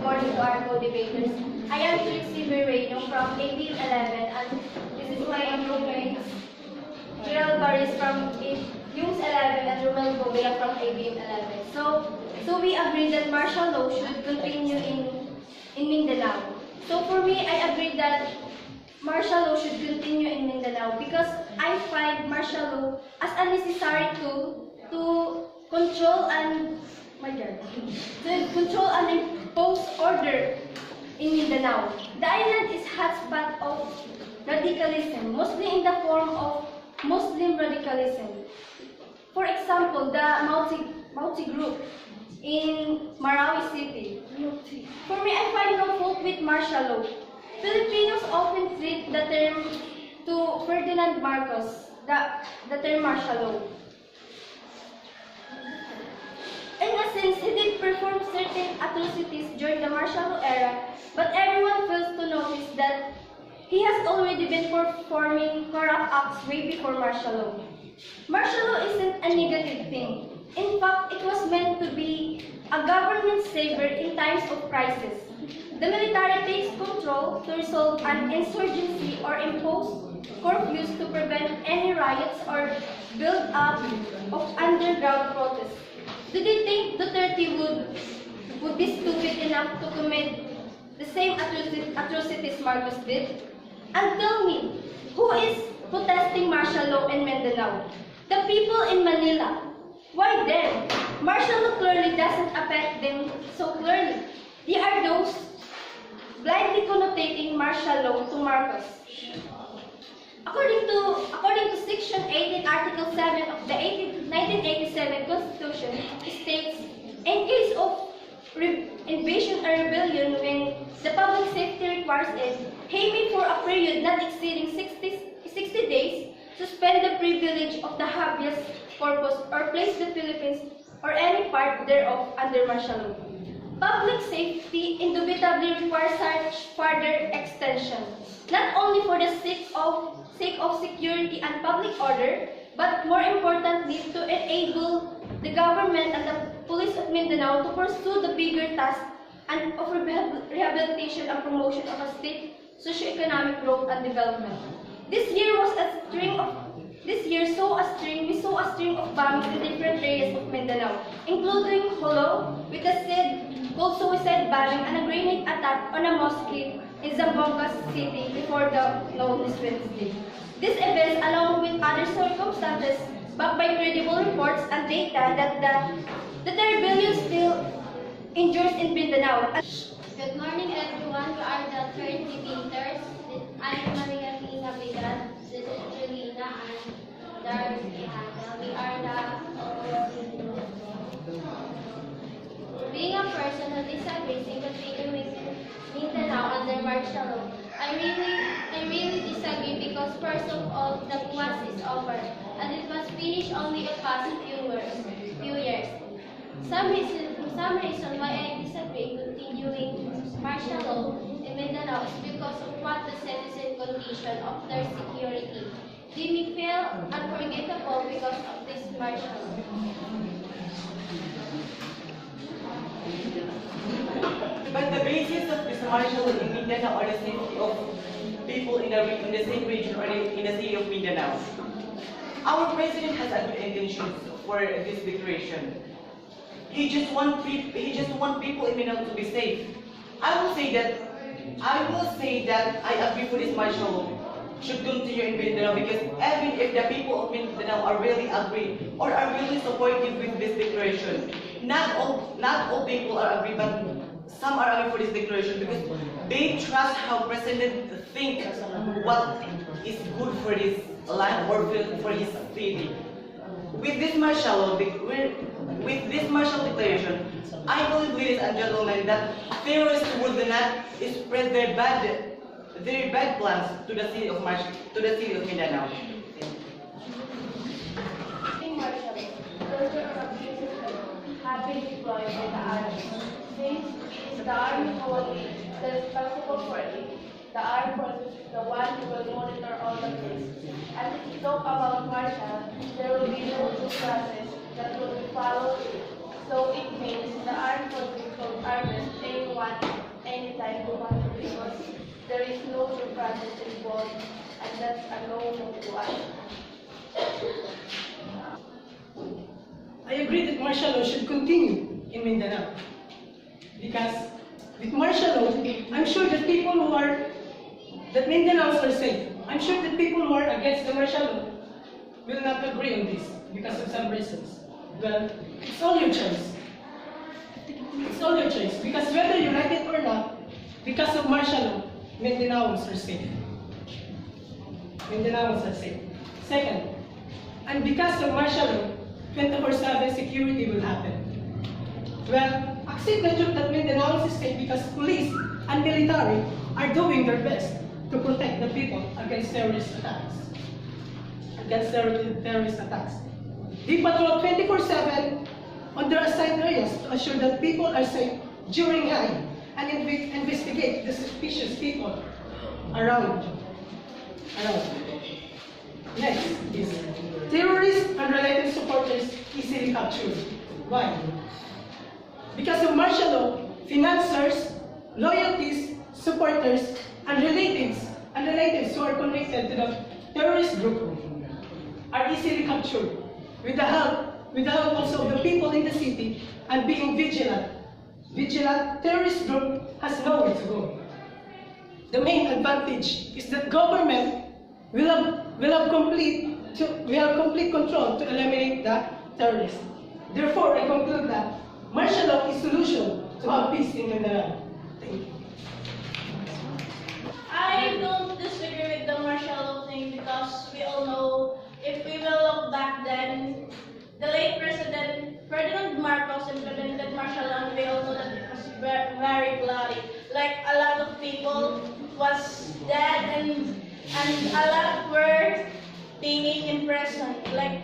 morning to our co-debaters. I am Trixie from ABM 11 and this is my roommates, Gerald Baris from Yums 11 and Romel Bovea from ABM 11. So we agree that martial law should continue in Mindanao. So for me, I agree that martial law should continue in Mindanao because I find martial law as a necessary tool to control and impose order in Mindanao. The island is hotspot of radicalism, mostly in the form of Muslim radicalism. For example, the Multi group in Marawi City. For me, I find no fault with martial law. Filipinos often treat the term to Ferdinand Marcos, the term martial law. In a sense, he did perform certain atrocities during the martial law era, but everyone fails to notice that he has already been performing corrupt acts way before martial law. Martial law isn't a negative thing. In fact, it was meant to be a government saver in times of crisis. The military takes control to resolve an insurgency or impose curfews to prevent any riots or build up of underground protests. Do they think Duterte would be stupid enough to commit the same atrocities Marcos did? And tell me, who is protesting martial law in Mindanao? The people in Manila. Why then? Martial law clearly doesn't affect them so clearly. They are those blindly connotating martial law to Marcos. According to Section 18, Article 7 of the 1987 Constitution, it states, in case of invasion or rebellion when the public safety requires it, he may for a period not exceeding 60 days suspend the privilege of the habeas corpus or place the Philippines or any part thereof under martial law. Public safety indubitably requires such further extension, not only for the sake of security and public order, but more importantly to enable the government and the police of Mindanao to pursue the bigger task and of rehabilitation and promotion of a state socio-economic growth and development. We saw a string of bombings in different areas of Mindanao, including Holo, with a called suicide bombing and a grenade attack on a mosque in Zamboanga City before the Knowledge Wednesday. These events, along with other circumstances, backed by credible reports and data that the rebellion still endures in Mindanao. Good morning, everyone. We are the third debaters. I am Maria Pina Vidal. This is Julina and Darlene. We are being a person who disagrees in continuing Mindanao under martial law. I really disagree because first of all, the class is over and it was finished only a past few years. Some reason why I disagree continuing martial law in Mindanao is because of what the citizen condition of their security. They may feel unforgettable because of this martial law. But the basis of this martial law in Mindanao are the safety of people in the same region or in the city of Mindanao. Our president has a good intentions for this declaration. He just want people in Mindanao to be safe. I will say that I agree for this martial law should continue in Mindanao because even if the people of Mindanao are really agree or are really supportive with this declaration, not all people are agree, but some are agree for this declaration because they trust how President think what is good for this land or for his city. With this martial declaration, I believe, ladies and gentlemen, that terrorists would not spread their bad plans to the city of Mindanao. Have been deployed by the army. Since it is the army only that is responsible for it, the armed forces is the one who will monitor all the cases. And if you talk about martial, there will be no due process that will be followed. So it means the armed forces will arrest anyone everyone because there is no due process involved, and that's a no-no to us. I agree that martial law should continue in Mindanao. Because with martial law, I'm sure that that Mindanaos are safe. I'm sure that people who are against the martial law will not agree on this because of some reasons. Well, it's all your choice. It's all your choice. Because whether you like it or not, because of martial law, Mindanaos are safe. Mindanaos are safe. Second, and because of martial law, 24/7 security will happen. Well, accept the truth that Mindanao is safe because police and military are doing their best to protect the people against terrorist attacks. They patrol 24/7 on their assigned areas to assure that people are safe during night and investigate the suspicious people around. Next is terrorists and related supporters easily captured. Why? Because of martial law, financiers, loyalties, supporters, and relatives who are connected to the terrorist group are easily captured with the help also of the people in the city and being vigilant. Terrorist group has nowhere to go. The main advantage is that government will have complete control to eliminate the terrorists. Therefore, I conclude that martial law is solution to have peace in Mindanao. Thank you. I don't disagree with the martial law thing because we all know if we will look back then, the late President Ferdinand Marcos implemented martial law, and we all know that it was very bloody. Like a lot of people was dead and a lot were being imprisoned. Like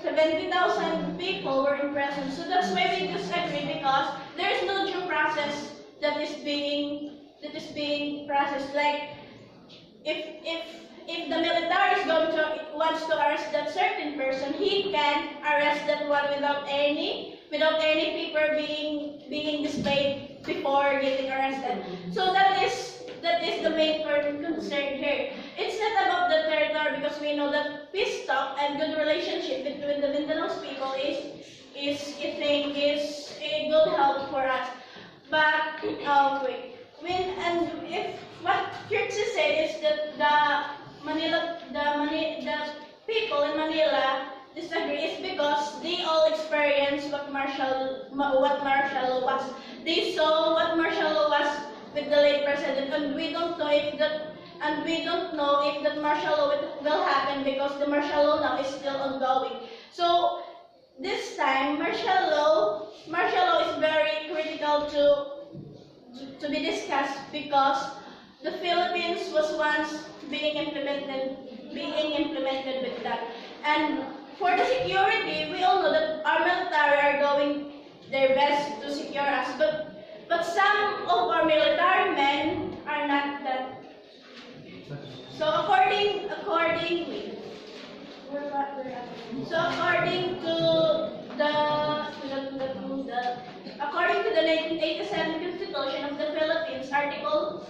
70,000 people were imprisoned. So that's why we disagree because there is no due process that is being processed. Like if the military is wants to arrest that certain person, he can arrest that one without any paper being displayed before getting arrested. So that is the main concern here. It's not about the territory because we know that peace talk and good relationship between the Mindanao's people is a good help for us. But if what Trixie said is that the people in Manila disagree is because they all experienced what martial law was. They saw what martial law was with the late president, and we don't know if that martial law will happen because the martial law now is still ongoing. So this time martial law is very critical to be discussed because the Philippines was once being implemented with that. And for the security, we all know that our military are doing their best to secure us, but some of our military men are not that. So according to the 1987 Constitution of the Philippines, Article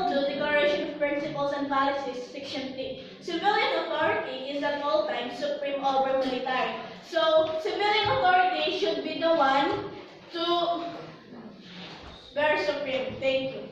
2, Declaration of Principles and Policies, Section 3, civilian authority is at all times supreme over military. So civilian authority should be the one to bear supreme. Thank you.